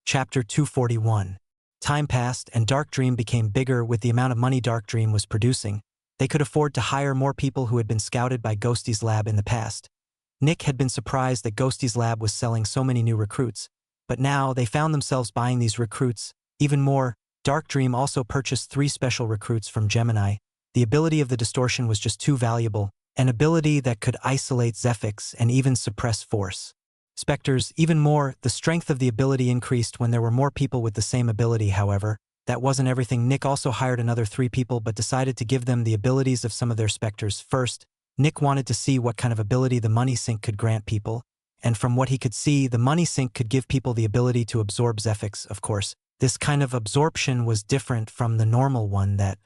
Chapter 241. Time passed and Dark Dream became bigger with the amount of money Dark Dream was producing. They could afford to hire more people who had been scouted by Ghosty's lab in the past. Nick had been surprised that Ghosty's lab was selling so many new recruits, but now they found themselves buying these recruits. Even more, Dark Dream also purchased 3 special recruits from Gemini. The ability of the distortion was just too valuable, an ability that could isolate Zephyx and even suppress force specters. Even more, the strength of the ability increased when there were more people with the same ability. However, that wasn't everything. Nick also hired another 3 people but decided to give them the abilities of some of their specters. First, Nick wanted to see what kind of ability the money sink could grant people, and from what he could see, the money sink could give people the ability to absorb Zephyx. Of course, this kind of absorption was different from the normal one that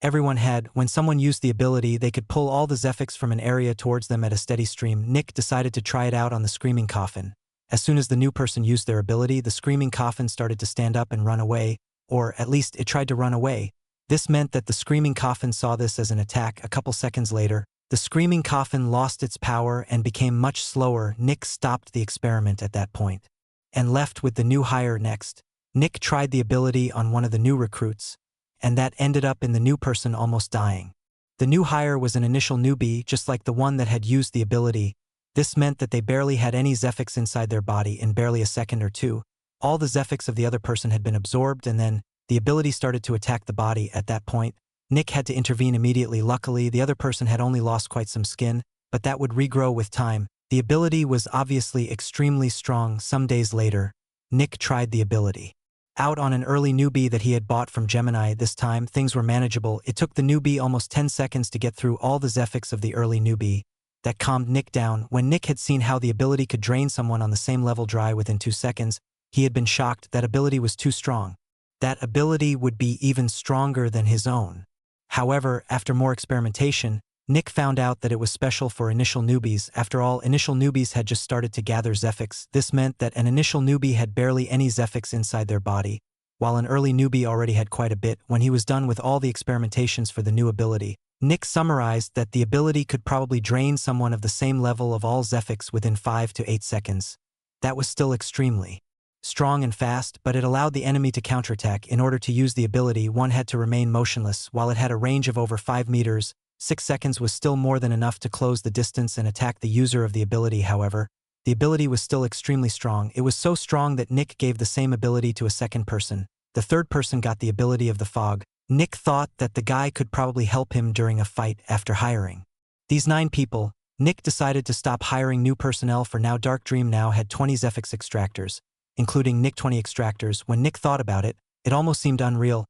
everyone had. When someone used the ability, they could pull all the Zephyx from an area towards them at a steady stream. Nick decided to try it out on the Screaming Coffin. As soon as the new person used their ability, the Screaming Coffin started to stand up and run away, or at least it tried to run away. This meant that the Screaming Coffin saw this as an attack. A couple seconds later, the Screaming Coffin lost its power and became much slower. Nick stopped the experiment at that point and left with the new hire. Next, Nick tried the ability on one of the new recruits, and that ended up in the new person almost dying. The new hire was an initial newbie, just like the one that had used the ability. This meant that they barely had any Zephyx inside their body. In barely a second or two, all the Zephyx of the other person had been absorbed, and then the ability started to attack the body. At that point, Nick had to intervene immediately. Luckily, the other person had only lost quite some skin, but that would regrow with time. The ability was obviously extremely strong. Some days later, Nick tried the ability out on an early newbie that he had bought from Gemini. This time, things were manageable. It took the newbie almost 10 seconds to get through all the Zephyx of the early newbie. That calmed Nick down. When Nick had seen how the ability could drain someone on the same level dry within 2 seconds, he had been shocked. That ability was too strong. That ability would be even stronger than his own. However, after more experimentation, Nick found out that it was special for initial newbies. After all, initial newbies had just started to gather Zephyx. This meant that an initial newbie had barely any Zephyx inside their body, while an early newbie already had quite a bit. When he was done with all the experimentations for the new ability, Nick summarized that the ability could probably drain someone of the same level of all Zephyx within 5 to 8 seconds. That was still extremely strong and fast, but it allowed the enemy to counterattack. In order to use the ability, one had to remain motionless. While it had a range of over 5 meters, 6 seconds was still more than enough to close the distance and attack the user of the ability. However, the ability was still extremely strong. It was so strong that Nick gave the same ability to a second person. The third person got the ability of the fog. Nick thought that the guy could probably help him during a fight. After hiring these 9 people, Nick decided to stop hiring new personnel for now. Dark Dream now had 20 Zephyx extractors, including Nick. 20 extractors. When Nick thought about it, it almost seemed unreal.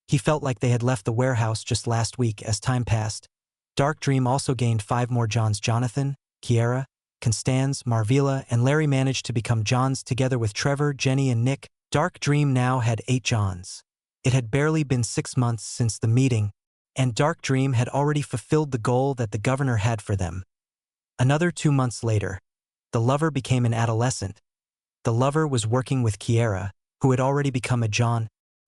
He felt like they had left the warehouse just last week. As time passed, Dark Dream also gained 5 more Johns. Jonathan, Kiera, Constance, Marvila, and Larry managed to become Johns together with Trevor, Jenny, and Nick. Dark Dream now had 8 Johns. It had barely been 6 months since the meeting, and Dark Dream had already fulfilled the goal that the governor had for them. Another 2 months later, the lover became an adolescent. The lover was working with Kiera, who had already become a John.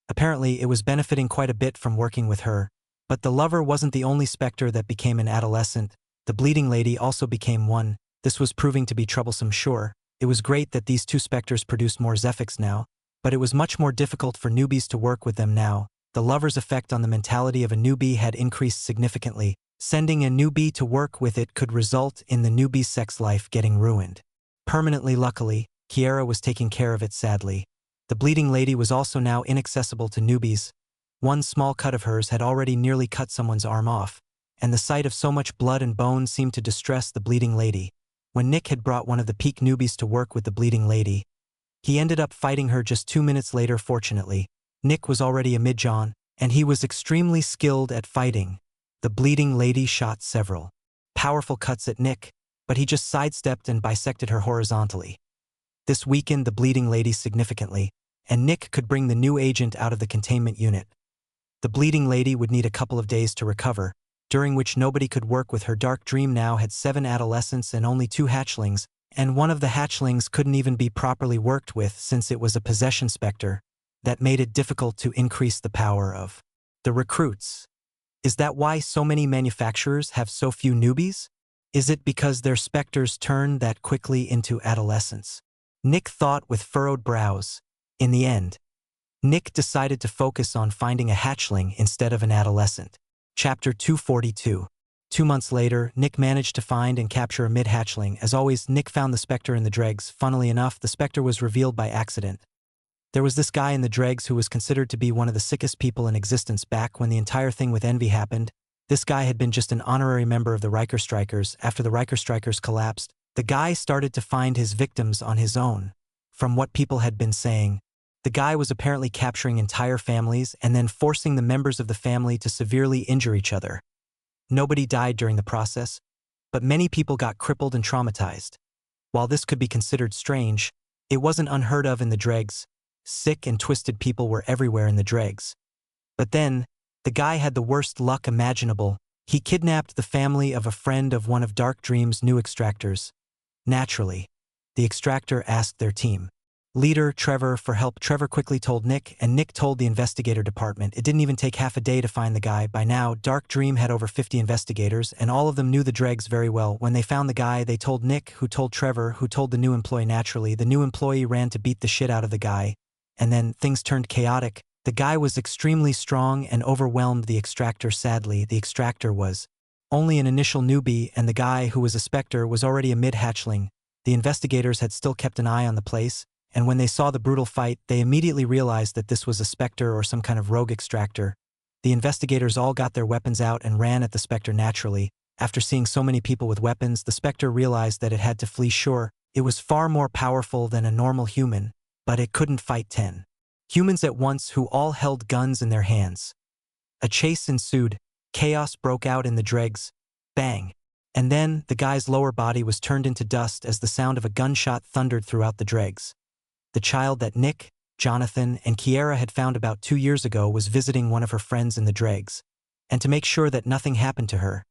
Apparently, it was benefiting quite a bit from working with her. But the lover wasn't the only specter that became an adolescent. The Bleeding Lady also became one. This was proving to be troublesome. Sure, it was great that these 2 specters produced more Zephyx now, but it was much more difficult for newbies to work with them now. The lover's effect on the mentality of a newbie had increased significantly. Sending a newbie to work with it could result in the newbie's sex life getting ruined permanently. Luckily, Kiera was taking care of it. Sadly, the Bleeding Lady was also now inaccessible to newbies. One small cut of hers had already nearly cut someone's arm off, and the sight of so much blood and bone seemed to distress the Bleeding Lady. When Nick had brought one of the peak newbies to work with the Bleeding Lady, he ended up fighting her just 2 minutes later. Fortunately, Nick was already a mid-John, and he was extremely skilled at fighting. The Bleeding Lady shot several powerful cuts at Nick, but he just sidestepped and bisected her horizontally. This weakened the Bleeding Lady significantly, and Nick could bring the new agent out of the containment unit. The Bleeding Lady would need a couple of days to recover, during which nobody could work with her. Dark Dream now had 7 adolescents and only 2 hatchlings, and one of the hatchlings couldn't even be properly worked with since it was a possession specter. That made it difficult to increase the power of the recruits. Is that why so many manufacturers have so few newbies? Is it because their specters turn that quickly into adolescents? Nick thought with furrowed brows. In the end, Nick decided to focus on finding a hatchling instead of an adolescent. Chapter 242. 2 months later, Nick managed to find and capture a mid-hatchling. As always, Nick found the Spectre in the dregs. Funnily enough, the Spectre was revealed by accident. There was this guy in the dregs who was considered to be one of the sickest people in existence back when the entire thing with Envy happened. This guy had been just an honorary member of the Riker Strikers. After the Riker Strikers collapsed, the guy started to find his victims on his own. From what people had been saying, the guy was apparently capturing entire families and then forcing the members of the family to severely injure each other. Nobody died during the process, but many people got crippled and traumatized. While this could be considered strange, it wasn't unheard of in the dregs. Sick and twisted people were everywhere in the dregs. But then, the guy had the worst luck imaginable. He kidnapped the family of a friend of one of Dark Dream's new extractors. Naturally, the extractor asked their team leader, Trevor, for help. Trevor quickly told Nick, and Nick told the investigator department. It didn't even take half a day to find the guy. By now, Dark Dream had over 50 investigators, and all of them knew the dregs very well. When they found the guy, they told Nick, who told Trevor, who told the new employee. Naturally, the new employee ran to beat the shit out of the guy, and then things turned chaotic. The guy was extremely strong and overwhelmed the extractor. Sadly, the extractor was only an initial newbie, and the guy who was a Spectre was already a mid-hatchling. The investigators had still kept an eye on the place, and when they saw the brutal fight, they immediately realized that this was a Spectre or some kind of rogue extractor. The investigators all got their weapons out and ran at the Spectre. Naturally, after seeing so many people with weapons, the Spectre realized that it had to flee. Sure, it was far more powerful than a normal human, but it couldn't fight 10 humans at once who all held guns in their hands. A chase ensued. Chaos broke out in the dregs. Bang! And then, the guy's lower body was turned into dust as the sound of a gunshot thundered throughout the dregs. The child that Nick, Jonathan, and Kiera had found about 2 years ago was visiting one of her friends in the dregs. And to make sure that nothing happened to her,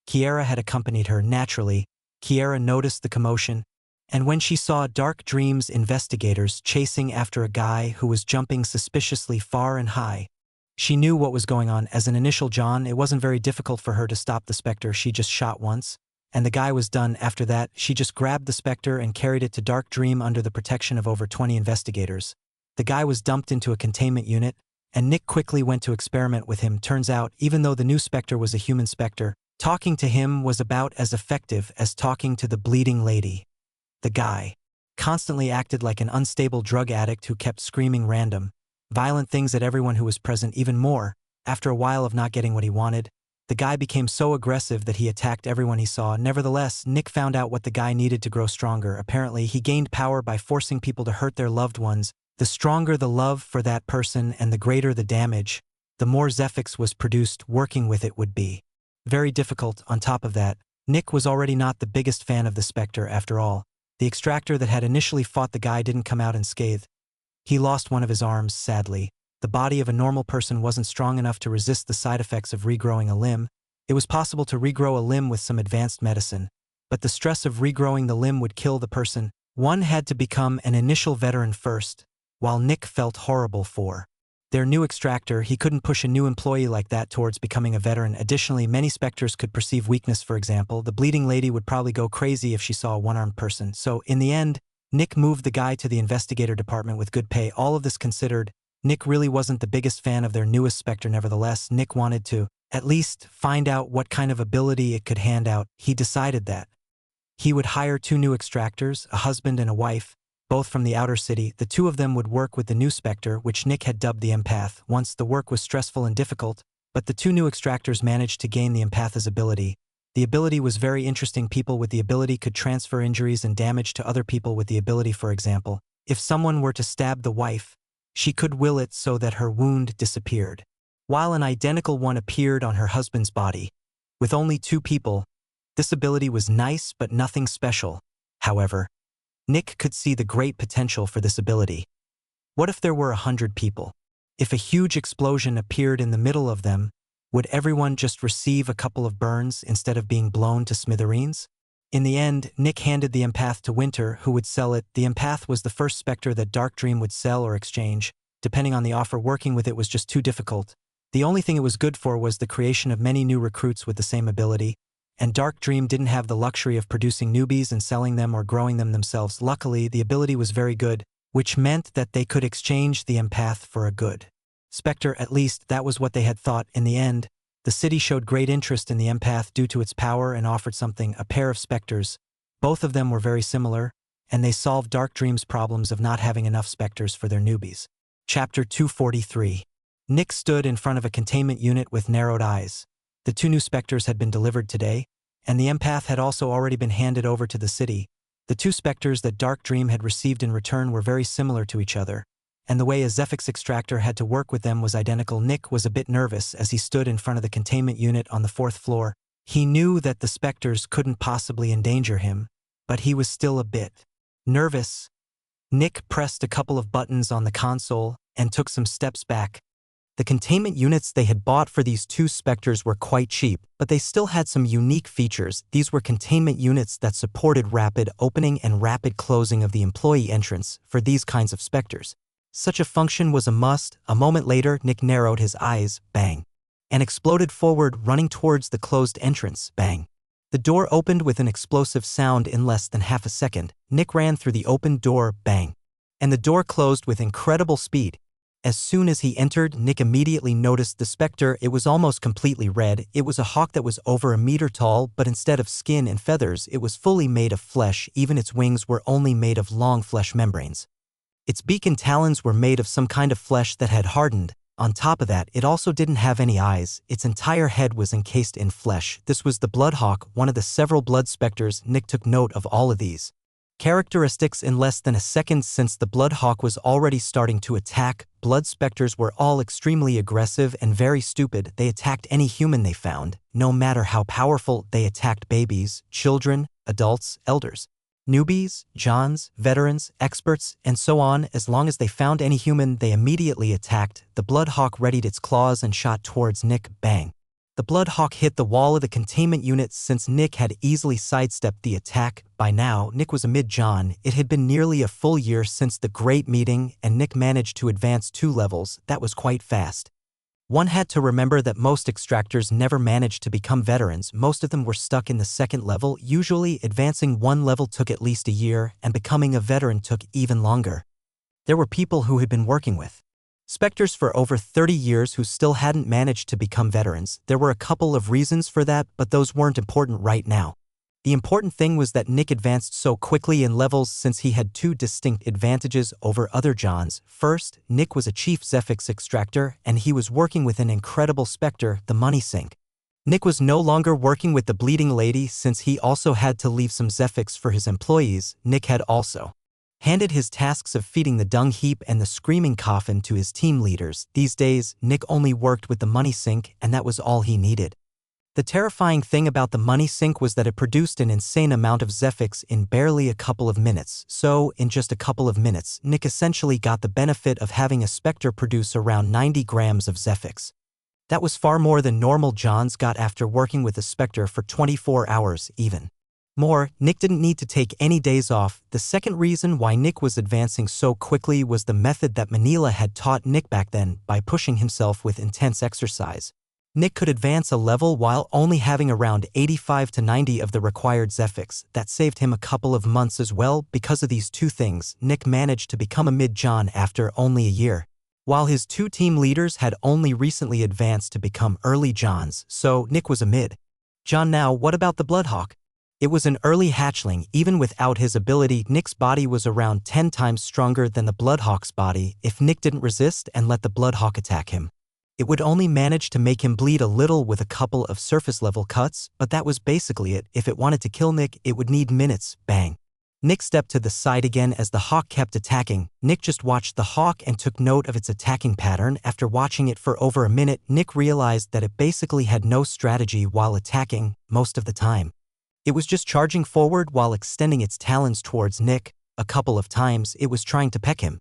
Kiera had accompanied her. Naturally, Kiera noticed the commotion, and when she saw Dark Dream's investigators chasing after a guy who was jumping suspiciously far and high, she knew what was going on. As an initial John, it wasn't very difficult for her to stop the Spectre. She just shot once, and the guy was done. After that, she just grabbed the Spectre and carried it to Dark Dream under the protection of over 20 investigators. The guy was dumped into a containment unit, and Nick quickly went to experiment with him. Turns out, even though the new Spectre was a human Spectre, talking to him was about as effective as talking to the bleeding lady. The guy constantly acted like an unstable drug addict who kept screaming random, violent things at everyone who was present. Even more, after a while of not getting what he wanted, the guy became so aggressive that he attacked everyone he saw. Nevertheless, Nick found out what the guy needed to grow stronger. Apparently, he gained power by forcing people to hurt their loved ones. The stronger the love for that person and the greater the damage, the more Zephix was produced. Working with it would be very difficult. On top of that, Nick was already not the biggest fan of the Spectre. After all, the extractor that had initially fought the guy didn't come out unscathed. He lost one of his arms, sadly. The body of a normal person wasn't strong enough to resist the side effects of regrowing a limb. It was possible to regrow a limb with some advanced medicine, but the stress of regrowing the limb would kill the person. One had to become an initial veteran first. While Nick felt horrible for their new extractor, he couldn't push a new employee like that towards becoming a veteran. Additionally, many Spectres could perceive weakness. For example, the bleeding lady would probably go crazy if she saw a one-armed person. So, in the end, Nick moved the guy to the investigator department with good pay. All of this considered, Nick really wasn't the biggest fan of their newest Spectre. Nevertheless, Nick wanted to at least find out what kind of ability it could hand out. He decided that he would hire 2 new extractors, a husband and a wife, both from the outer city. The 2 of them would work with the new Spectre, which Nick had dubbed the Empath. Once the work was stressful and difficult, but the 2 new extractors managed to gain the Empath's ability. The ability was very interesting. People with the ability could transfer injuries and damage to other people with the ability. For example, if someone were to stab the wife, she could will it so that her wound disappeared, while an identical one appeared on her husband's body. With only 2 people, this ability was nice but nothing special. However, Nick could see the great potential for this ability. What if there were 100 people? If a huge explosion appeared in the middle of them, would everyone just receive a couple of burns instead of being blown to smithereens? In the end, Nick handed the Empath to Winter, who would sell it. The Empath was the first Spectre that Dark Dream would sell or exchange, depending on the offer. Working with it was just too difficult. The only thing it was good for was the creation of many new recruits with the same ability, and Dark Dream didn't have the luxury of producing newbies and selling them or growing them themselves. Luckily, the ability was very good. which meant that they could exchange the empath for a good specter. At least that was what they had thought. In the end, the city showed great interest in the empath due to its power and offered something, a pair of specters. Both of them were very similar, and they solved Dark Dream's problems of not having enough specters for their newbies. Chapter 243. Nick stood in front of a containment unit with narrowed eyes. The two new specters had been delivered today, and the empath had also already been handed over to the city. The two specters that Dark Dream had received in return were very similar to each other, and the way a Zephix extractor had to work with them was identical. Nick was a bit nervous as he stood in front of the containment unit on the 4th floor. He knew that the specters couldn't possibly endanger him, but he was still a bit nervous. Nick pressed a couple of buttons on the console and took some steps back. The containment units they had bought for these two specters were quite cheap, but they still had some unique features. These were containment units that supported rapid opening and rapid closing of the employee entrance for these kinds of specters. Such a function was a must. A moment later, Nick narrowed his eyes, bang, and exploded forward, running towards the closed entrance, bang. The door opened with an explosive sound in less than half a second. Nick ran through the open door, bang, and the door closed with incredible speed. As soon as he entered, Nick immediately noticed the specter. It was almost completely red. It was a hawk that was over a meter tall, but instead of skin and feathers, it was fully made of flesh. Even its wings were only made of long flesh membranes. Its beak and talons were made of some kind of flesh that had hardened. On top of that, it also didn't have any eyes. Its entire head was encased in flesh. This was the Bloodhawk, one of the several blood specters. Nick took note of all of these characteristics in less than a second. Since the Bloodhawk was already starting to attack, blood specters were all extremely aggressive and very stupid. They attacked any human they found. No matter how powerful, they attacked babies, children, adults, elders, newbies, Johns, veterans, experts, and so on. As long as they found any human, they immediately attacked. The Bloodhawk readied its claws and shot towards Nick, bang. The Bloodhawk hit the wall of the containment unit. Since Nick had easily sidestepped the attack, by now Nick was a mid-John. It had been nearly a full year since the Great Meeting, and Nick managed to advance 2 levels. That was quite fast. One had to remember that most extractors never managed to become veterans. Most of them were stuck in the 2nd level. Usually, advancing 1 level took at least a year, and becoming a veteran took even longer. There were people who had been working with specters for over 30 years who still hadn't managed to become veterans. There were a couple of reasons for that, but those weren't important right now. The important thing was that Nick advanced so quickly in levels since he had 2 distinct advantages over other Johns. First, Nick was a chief Zephix extractor, and he was working with an incredible specter, the Money Sink. Nick was no longer working with the Bleeding Lady since he also had to leave some Zephix for his employees. Nick had also handed his tasks of feeding the dung heap and the screaming coffin to his team leaders. These days, Nick only worked with the Money Sink, and that was all he needed. The terrifying thing about the Money Sink was that it produced an insane amount of Zephix in barely a couple of minutes. So, in just a couple of minutes, Nick essentially got the benefit of having a specter produce around 90 grams of Zephix. That was far more than normal Johns got after working with a specter for 24 hours even. More, Nick didn't need to take any days off. The second reason why Nick was advancing so quickly was the method that Manila had taught Nick back then. By pushing himself with intense exercise, Nick could advance a level while only having around 85 to 90 of the required Zephix. That saved him a couple of months as well. Because of these 2 things, Nick managed to become a mid-John after only a year, while his 2 team leaders had only recently advanced to become early Johns. So Nick was a mid-John now. What about the Bloodhawk? It was an early hatchling. Even without his ability, Nick's body was around 10 times stronger than the Bloodhawk's body. If Nick didn't resist and let the Bloodhawk attack him, it would only manage to make him bleed a little with a couple of surface-level cuts, but that was basically it. If it wanted to kill Nick, it would need minutes. Bang. Nick stepped to the side again as the hawk kept attacking. Nick just watched the hawk and took note of its attacking pattern. After watching it for over a minute, Nick realized that it basically had no strategy while attacking most of the time. It was just charging forward while extending its talons towards Nick. A couple of times, it was trying to peck him.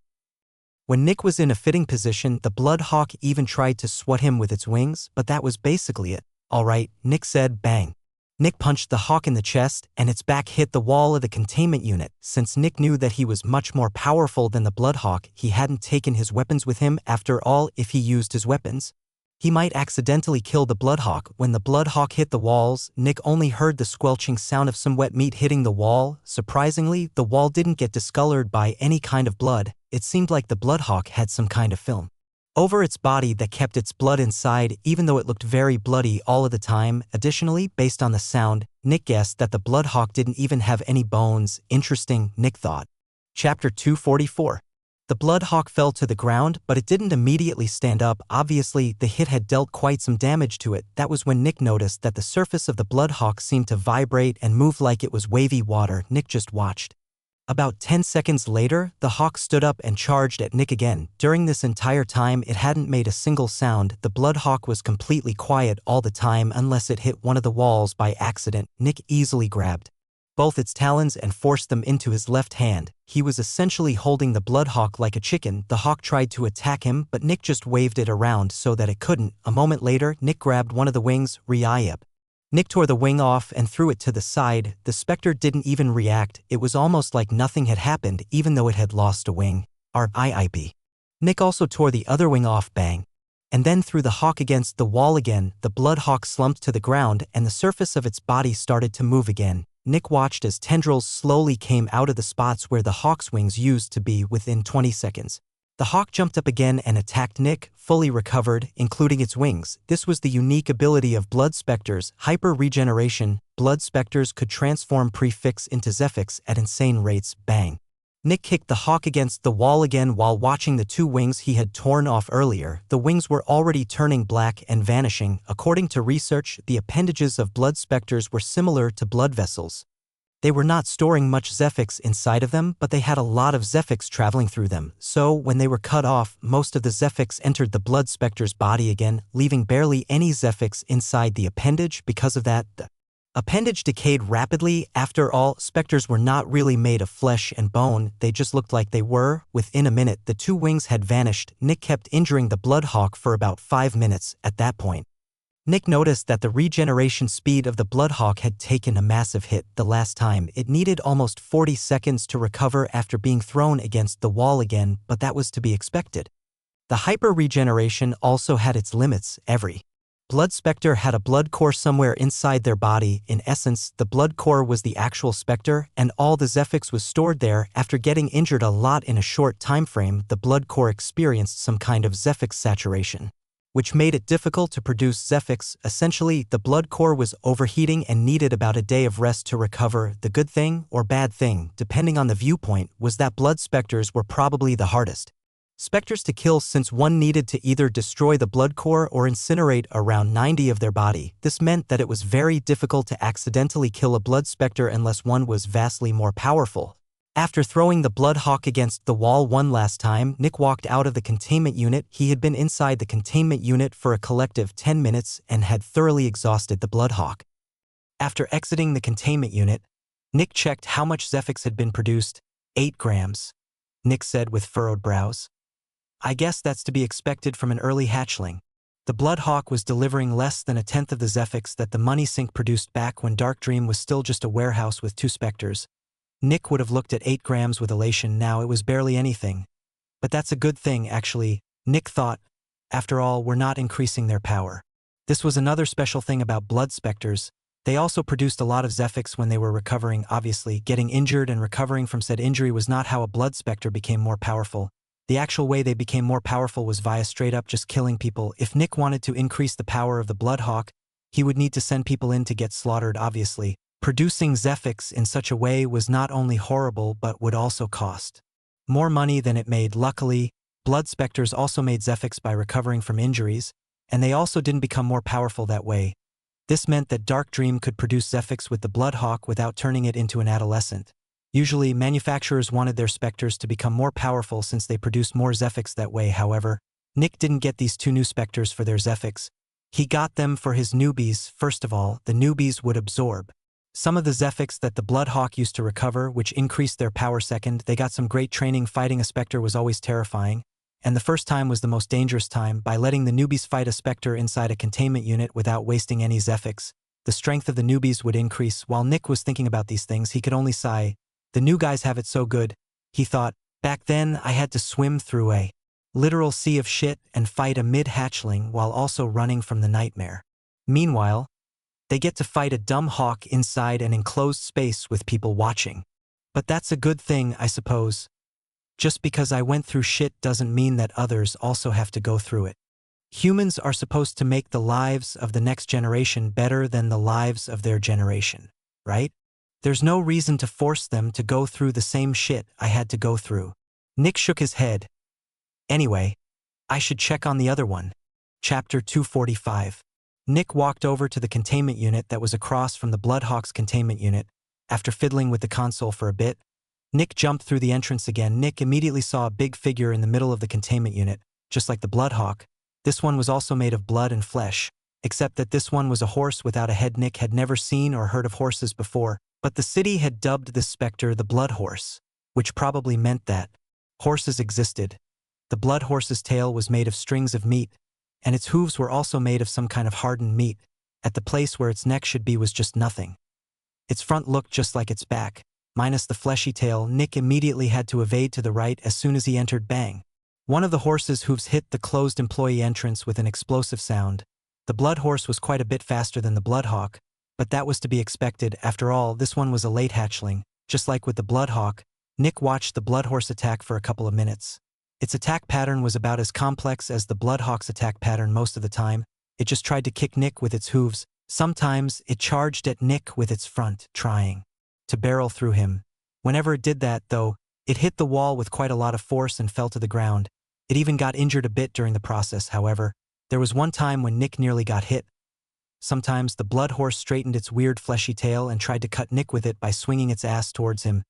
When Nick was in a fitting position, the Bloodhawk even tried to swat him with its wings, but that was basically it. Alright, Nick said, bang. Nick punched the hawk in the chest, and its back hit the wall of the containment unit. Since Nick knew that he was much more powerful than the Bloodhawk, he hadn't taken his weapons with him. After all, if he used his weapons, He might accidentally kill the Bloodhawk. When the Bloodhawk hit the walls, Nick only heard the squelching sound of some wet meat hitting the wall. Surprisingly, the wall didn't get discolored by any kind of blood. It seemed like the Bloodhawk had some kind of film over its body that kept its blood inside, even though it looked very bloody all of the time. Additionally, based on the sound, Nick guessed that the Bloodhawk didn't even have any bones. Interesting, Nick thought. Chapter 244. The Bloodhawk fell to the ground, but it didn't immediately stand up. Obviously, the hit had dealt quite some damage to it. That was when Nick noticed that the surface of the Bloodhawk seemed to vibrate and move like it was wavy water. Nick just watched. About 10 seconds later, the hawk stood up and charged at Nick again. During this entire time, it hadn't made a single sound. The Bloodhawk was completely quiet all the time unless it hit one of the walls by accident. Nick easily grabbed both its talons and forced them into his left hand. He was essentially holding the Bloodhawk like a chicken. The hawk tried to attack him, but Nick just waved it around so that it couldn't. A moment later, Nick grabbed one of the wings. Riayab. Nick tore the wing off and threw it to the side. The specter didn't even react. It was almost like nothing had happened, even though it had lost a wing. RIIB. Nick also tore the other wing off. Bang. And then threw the hawk against the wall again. The Bloodhawk slumped to the ground and the surface of its body started to move again. Nick watched as tendrils slowly came out of the spots where the hawk's wings used to be. Within 20 seconds. The hawk jumped up again and attacked Nick, fully recovered, including its wings. This was the unique ability of blood specters, hyper-regeneration. Blood specters could transform prefix into Zephix at insane rates. Bang. Nick kicked the hawk against the wall again while watching the two wings he had torn off earlier. The wings were already turning black and vanishing. According to research, the appendages of blood specters were similar to blood vessels. They were not storing much Zephix inside of them, but they had a lot of Zephix traveling through them. So, when they were cut off, most of the Zephix entered the blood specter's body again, leaving barely any Zephix inside the appendage. Because of that, the appendage decayed rapidly. After all, specters were not really made of flesh and bone, they just looked like they were. Within a minute, the two wings had vanished. Nick kept injuring the Bloodhawk for about 5 minutes. At that point, Nick noticed that the regeneration speed of the Bloodhawk had taken a massive hit. The last time, it needed almost 40 seconds to recover after being thrown against the wall again, but that was to be expected. The hyper-regeneration also had its limits. Every blood specter had a blood core somewhere inside their body. In essence, the blood core was the actual specter, and all the Zephix was stored there. After getting injured a lot in a short time frame, the blood core experienced some kind of Zephix saturation, which made it difficult to produce Zephix. Essentially, the blood core was overheating and needed about a day of rest to recover. The good thing, or bad thing, depending on the viewpoint, was that blood specters were probably the hardest specters to kill, since one needed to either destroy the blood core or incinerate around 90 of their body. This meant that it was very difficult to accidentally kill a blood specter unless one was vastly more powerful. After throwing the Bloodhawk against the wall one last time, Nick walked out of the containment unit. He had been inside the containment unit for a collective 10 minutes and had thoroughly exhausted the Bloodhawk. After exiting the containment unit, Nick checked how much Zephix had been produced. 8 grams. Nick said with furrowed brows. I guess that's to be expected from an early hatchling. The Bloodhawk was delivering less than a tenth of the Zephix that the money sink produced back when Dark Dream was still just a warehouse with 2 specters. Nick would have looked at 8 grams with elation. Now it was barely anything. But that's a good thing, actually, Nick thought. After all, we're not increasing their power. This was another special thing about blood specters. They also produced a lot of Zephix when they were recovering. Obviously, getting injured and recovering from said injury was not how a blood specter became more powerful. The actual way they became more powerful was via straight up just killing people. If Nick wanted to increase the power of the Bloodhawk, he would need to send people in to get slaughtered. Obviously, producing Zephix in such a way was not only horrible but would also cost more money than it made. Luckily, blood specters also made Zephix by recovering from injuries, and they also didn't become more powerful that way. This meant that Dark Dream could produce Zephix with the Bloodhawk without turning it into an adolescent. Usually, manufacturers wanted their specters to become more powerful since they produced more Zephix that way. However, Nick didn't get these 2 new specters for their Zephix. He got them for his newbies. First of all, the newbies would absorb some of the Zephix that the Bloodhawk used to recover, which increased their power. Second, they got some great training. Fighting a specter was always terrifying, and the first time was the most dangerous time. By letting the newbies fight a specter inside a containment unit without wasting any Zephix, the strength of the newbies would increase. While Nick was thinking about these things, he could only sigh. The new guys have it so good, he thought. Back then, I had to swim through a literal sea of shit, and fight a mid-hatchling while also running from the nightmare. Meanwhile, they get to fight a dumb hawk inside an enclosed space with people watching. But that's a good thing, I suppose. Just because I went through shit doesn't mean that others also have to go through it. Humans are supposed to make the lives of the next generation better than the lives of their generation, right? There's no reason to force them to go through the same shit I had to go through. Nick shook his head. Anyway, I should check on the other one. Chapter 245. Nick walked over to the containment unit that was across from the Bloodhawk's containment unit. After fiddling with the console for a bit, Nick jumped through the entrance again. Nick immediately saw a big figure in the middle of the containment unit, just like the Bloodhawk. This one was also made of blood and flesh, except that this one was a horse without a head. Nick had never seen or heard of horses before, but the city had dubbed this specter the Blood Horse, which probably meant that horses existed. The Blood Horse's tail was made of strings of meat, and its hooves were also made of some kind of hardened meat. At the place where its neck should be was just nothing. Its front looked just like its back, minus the fleshy tail. Nick immediately had to evade to the right as soon as he entered. Bang! One of the horse's hooves hit the closed employee entrance with an explosive sound. The Blood Horse was quite a bit faster than the Bloodhawk, but that was to be expected. After all, this one was a late hatchling. Just like with the Bloodhawk, Nick watched the Blood Horse attack for a couple of minutes. Its attack pattern was about as complex as the Bloodhawk's attack pattern most of the time. It just tried to kick Nick with its hooves. Sometimes it charged at Nick with its front, trying to barrel through him. Whenever it did that, though, it hit the wall with quite a lot of force and fell to the ground. It even got injured a bit during the process. However, there was one time when Nick nearly got hit. Sometimes the Blood Horse straightened its weird fleshy tail and tried to cut Nick with it by swinging its ass towards him.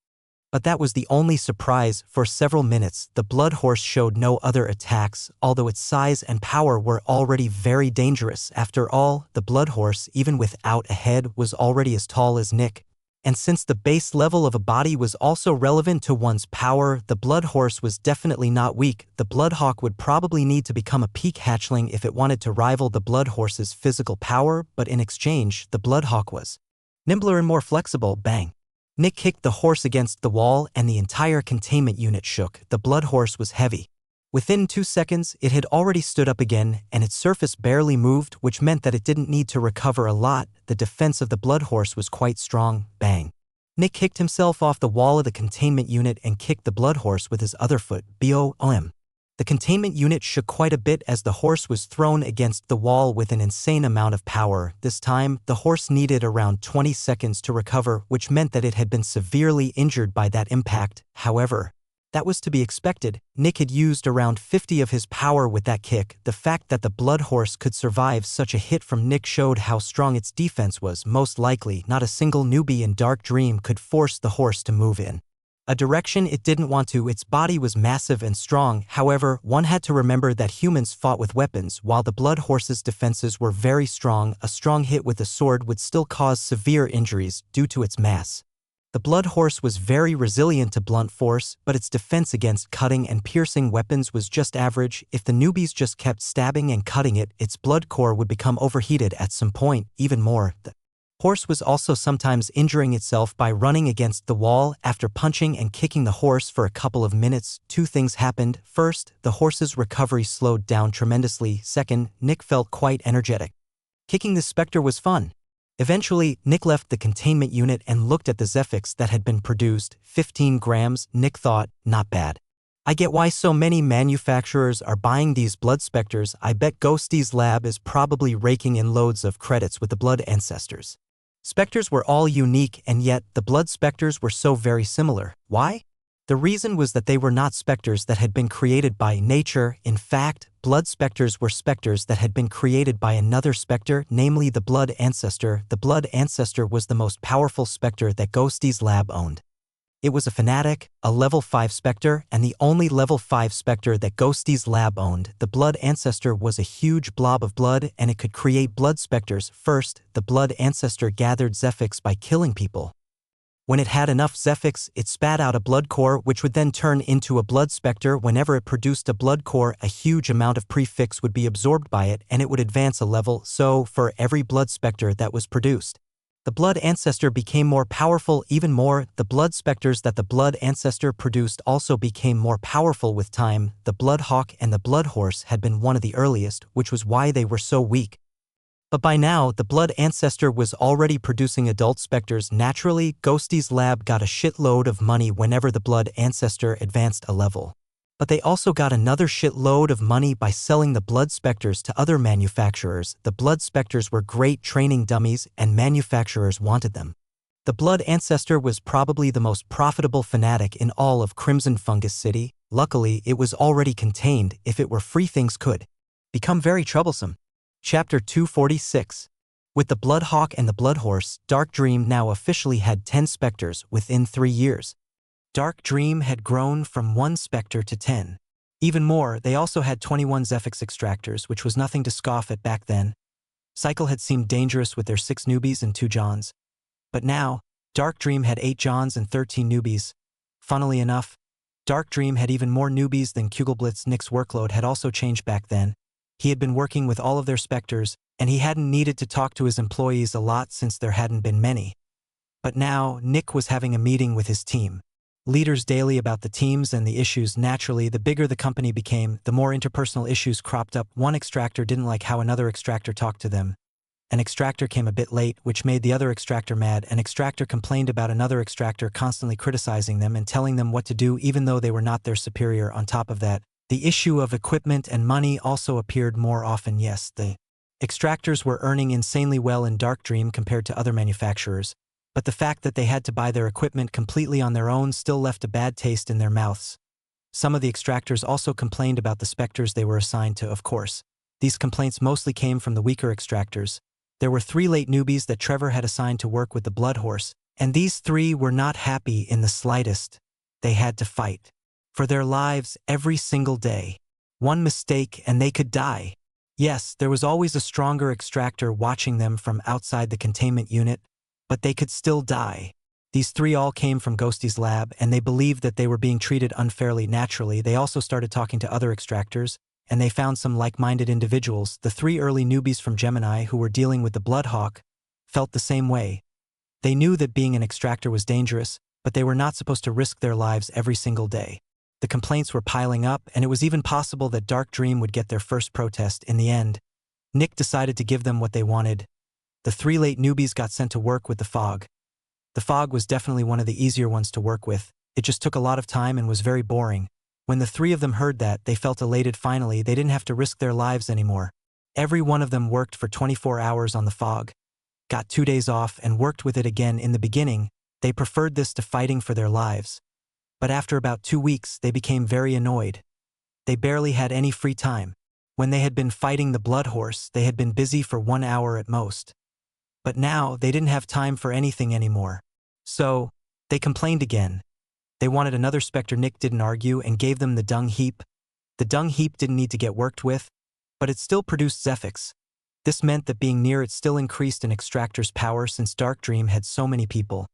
But that was the only surprise. For several minutes, the Blood Horse showed no other attacks, although its size and power were already very dangerous. After all, the Blood Horse, even without a head, was already as tall as Nick. And since the base level of a body was also relevant to one's power, the Blood Horse was definitely not weak. The Bloodhawk would probably need to become a peak hatchling if it wanted to rival the Blood Horse's physical power, but in exchange, the Bloodhawk was nimbler and more flexible. Bang! Nick kicked the horse against the wall and the entire containment unit shook. The Blood Horse was heavy. Within 2 seconds, it had already stood up again, and its surface barely moved, which meant that it didn't need to recover a lot. The defense of the Blood Horse was quite strong. Bang! Nick kicked himself off the wall of the containment unit and kicked the Blood Horse with his other foot. BOM! The containment unit shook quite a bit as the horse was thrown against the wall with an insane amount of power. This time, the horse needed around 20 seconds to recover, which meant that it had been severely injured by that impact. However, that was to be expected. Nick had used around 50 of his power with that kick. The fact that the Blood Horse could survive such a hit from Nick showed how strong its defense was. Most likely, not a single newbie in Dark Dream could force the horse to move in a direction it didn't want to. Its body was massive and strong. However, one had to remember that humans fought with weapons, while the Blood Horse's defenses were very strong. A strong hit with a sword would still cause severe injuries due to its mass. The Blood Horse was very resilient to blunt force, but its defense against cutting and piercing weapons was just average. If the newbies just kept stabbing and cutting it, its blood core would become overheated at some point. Even more, the horse was also sometimes injuring itself by running against the wall. After punching and kicking the horse for a couple of minutes, 2 things happened. First, the horse's recovery slowed down tremendously. Second, Nick felt quite energetic. Kicking the specter was fun. Eventually, Nick left the containment unit and looked at the Zephyx that had been produced. 15 grams, Nick thought, not bad. I get why so many manufacturers are buying these blood specters. I bet Ghosty's lab is probably raking in loads of credits with the blood ancestors. Specters were all unique, and yet the blood specters were so very similar. Why? The reason was that they were not specters that had been created by nature. In fact, blood specters were specters that had been created by another specter, namely the blood ancestor. The blood ancestor was the most powerful specter that Ghosty's lab owned. It was a fanatic, a level 5 specter, and the only level 5 specter that Ghosty's lab owned. The blood ancestor was a huge blob of blood, and it could create blood specters. First, the blood ancestor gathered Zephyx by killing people. When it had enough Zephyx, it spat out a blood core, which would then turn into a blood specter. Whenever it produced a blood core, a huge amount of prefix would be absorbed by it, and it would advance a level. So, for every blood specter that was produced, The Blood Ancestor became more powerful even more. The blood specters that the Blood Ancestor produced also became more powerful with time. The Blood Hawk and the Blood Horse had been one of the earliest, which was why they were so weak. But by now, the Blood Ancestor was already producing adult specters naturally. Ghosty's lab got a shitload of money whenever the Blood Ancestor advanced a level. But they also got another shitload of money by selling the blood specters to other manufacturers. The blood specters were great training dummies and manufacturers wanted them. The Blood Ancestor was probably the most profitable fanatic in all of Crimson Fungus City. Luckily, it was already contained. If it were free, things could become very troublesome. Chapter 246. With the Blood Hawk and the Blood Horse, Dark Dream now officially had 10 specters within 3 years. Dark Dream had grown from 1 specter to 10. Even more, they also had 21 Zephix extractors, which was nothing to scoff at back then. Cycle had seemed dangerous with their 6 newbies and 2 Johns. But now, Dark Dream had 8 Johns and 13 newbies. Funnily enough, Dark Dream had even more newbies than Kugelblitz. Nick's workload had also changed back then. He had been working with all of their specters, and he hadn't needed to talk to his employees a lot since there hadn't been many. But now, Nick was having a meeting with his team. Leaders daily about the teams and the issues. Naturally, the bigger the company became, the more interpersonal issues cropped up. One extractor didn't like how another extractor talked to them. An extractor came a bit late, which made the other extractor mad. An extractor complained about another extractor constantly criticizing them and telling them what to do even though they were not their superior. On top of that, the issue of equipment and money also appeared more often. Yes, the extractors were earning insanely well in Dark Dream compared to other manufacturers, but the fact that they had to buy their equipment completely on their own still left a bad taste in their mouths. Some of the extractors also complained about the specters they were assigned to, of course. These complaints mostly came from the weaker extractors. There were 3 late newbies that Trevor had assigned to work with the Blood Horse, and these 3 were not happy in the slightest. They had to fight for their lives every single day. One mistake and they could die. Yes, there was always a stronger extractor watching them from outside the containment unit, but they could still die. These 3 all came from Ghosty's lab, and they believed that they were being treated unfairly. Naturally, they also started talking to other extractors, and they found some like-minded individuals. The 3 early newbies from Gemini who were dealing with the Blood Hawk felt the same way. They knew that being an extractor was dangerous, but they were not supposed to risk their lives every single day. The complaints were piling up, and it was even possible that Dark Dream would get their first protest. In the end, Nick decided to give them what they wanted. The 3 late newbies got sent to work with the Fog. The Fog was definitely one of the easier ones to work with. It just took a lot of time and was very boring. When the 3 of them heard that, they felt elated. Finally, they didn't have to risk their lives anymore. Every one of them worked for 24 hours on the Fog, got 2 days off, and worked with it again. In the beginning, they preferred this to fighting for their lives. But after about 2 weeks, they became very annoyed. They barely had any free time. When they had been fighting the Blood Horse, they had been busy for 1 hour at most. But now, they didn't have time for anything anymore. So, they complained again. They wanted another specter. Nick didn't argue and gave them the Dung Heap. The Dung Heap didn't need to get worked with, but it still produced Zephix. This meant that being near it still increased an extractor's power. Since Dark Dream had so many people,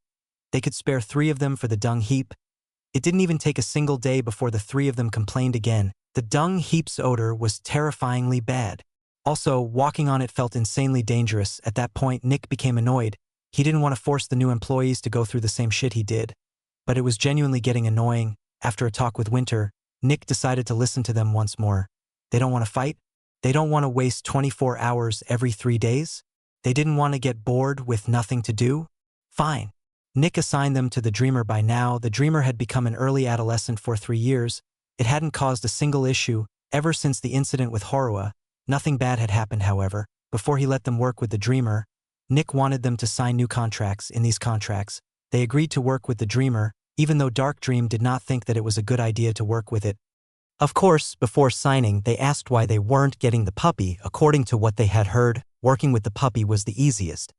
they could spare 3 of them for the Dung Heap. It didn't even take a single day before the 3 of them complained again. The Dung Heap's odor was terrifyingly bad. Also, walking on it felt insanely dangerous. At that point, Nick became annoyed. He didn't want to force the new employees to go through the same shit he did. But it was genuinely getting annoying. After a talk with Winter, Nick decided to listen to them once more. They don't want to fight? They don't want to waste 24 hours every 3 days? They didn't want to get bored with nothing to do? Fine. Nick assigned them to the Dreamer. By now, the Dreamer had become an early adolescent for 3 years. It hadn't caused a single issue ever since the incident with Horua. Nothing bad had happened, however. Before he let them work with the Dreamer, Nick wanted them to sign new contracts. In these contracts, they agreed to work with the Dreamer, even though Dark Dream did not think that it was a good idea to work with it. Of course, before signing, they asked why they weren't getting the puppy. According to what they had heard, working with the puppy was the easiest.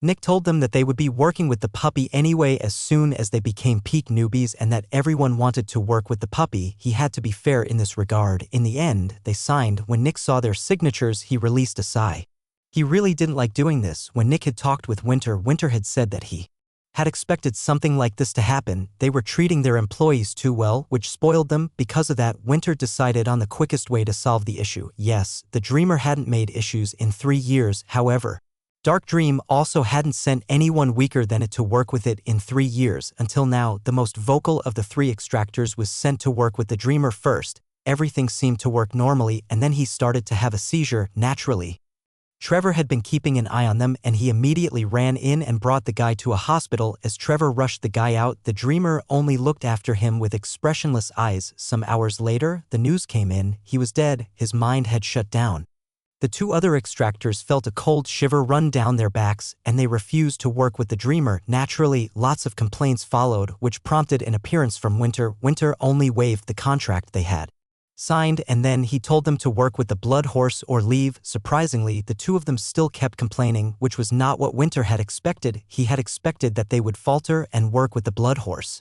Nick told them that they would be working with the puppy anyway as soon as they became peak newbies and that everyone wanted to work with the puppy. He had to be fair in this regard. In the end, they signed. When Nick saw their signatures, he released a sigh. He really didn't like doing this. When Nick had talked with Winter, Winter had said that he had expected something like this to happen. They were treating their employees too well, which spoiled them. Because of that, Winter decided on the quickest way to solve the issue. Yes, the Dreamer hadn't made issues in 3 years. However, Dark Dream also hadn't sent anyone weaker than it to work with it in 3 years. Until now, the most vocal of the 3 extractors was sent to work with the Dreamer first. Everything seemed to work normally, and then he started to have a seizure naturally. Trevor had been keeping an eye on them, and he immediately ran in and brought the guy to a hospital. As Trevor rushed the guy out, the Dreamer only looked after him with expressionless eyes. Some hours later, the news came in. He was dead. His mind had shut down. The 2 other extractors felt a cold shiver run down their backs, and they refused to work with the Dreamer. Naturally, lots of complaints followed, which prompted an appearance from Winter. Winter only waived the contract they had signed, and then he told them to work with the Blood Horse or leave. Surprisingly, the 2 of them still kept complaining, which was not what Winter had expected. He had expected that they would falter and work with the Blood Horse.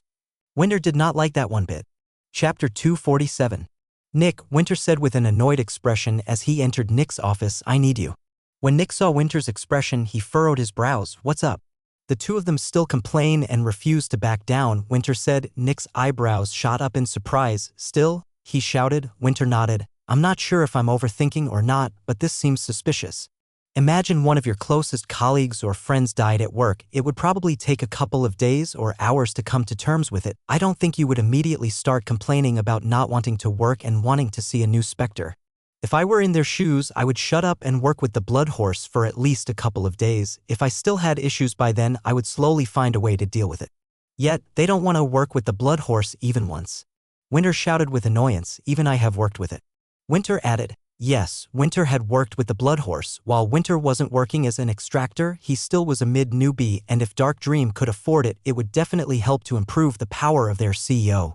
Winter did not like that one bit. Chapter 247. Nick, Winter said with an annoyed expression as he entered Nick's office. I need you. When Nick saw Winter's expression, he furrowed his brows. What's up? The 2 of them still complained and refused to back down, Winter said. Nick's eyebrows shot up in surprise. Still? He shouted. Winter nodded. I'm not sure if I'm overthinking or not, but this seems suspicious. Imagine one of your closest colleagues or friends died at work. It would probably take a couple of days or hours to come to terms with it. I don't think you would immediately start complaining about not wanting to work and wanting to see a new Spectre. If I were in their shoes, I would shut up and work with the Blood Horse for at least a couple of days. If I still had issues by then, I would slowly find a way to deal with it. Yet, they don't want to work with the Blood Horse even once. Winter shouted with annoyance. Even I have worked with it. Winter added. Yes, Winter had worked with the Blood Horse. While Winter wasn't working as an extractor, he still was a mid-newbie, and if Dark Dream could afford it, it would definitely help to improve the power of their CEO.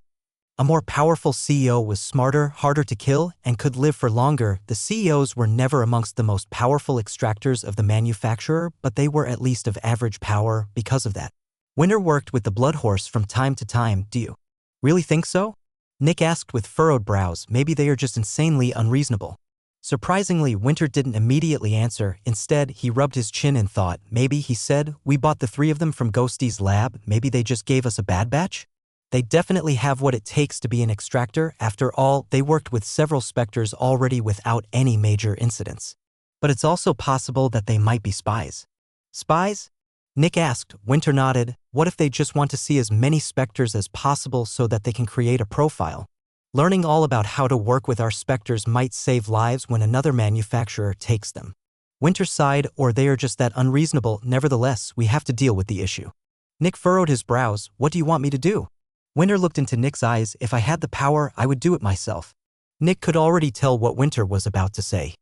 A more powerful CEO was smarter, harder to kill, and could live for longer. The CEOs were never amongst the most powerful extractors of the manufacturer, but they were at least of average power because of that. Winter worked with the Blood Horse from time to time. Do you really think so? Nick asked with furrowed brows. Maybe they are just insanely unreasonable. Surprisingly, Winter didn't immediately answer. Instead, he rubbed his chin in thought. Maybe, he said, we bought the 3 of them from Ghosty's lab. Maybe they just gave us a bad batch? They definitely have what it takes to be an extractor. After all, they worked with several Spectres already without any major incidents. But it's also possible that they might be spies. Spies? Nick asked. Winter nodded. What if they just want to see as many Spectres as possible so that they can create a profile? Learning all about how to work with our Spectres might save lives when another manufacturer takes them. Winter sighed. Or they are just that unreasonable. Nevertheless, we have to deal with the issue. Nick furrowed his brows. What do you want me to do? Winter looked into Nick's eyes. If I had the power, I would do it myself. Nick could already tell what Winter was about to say.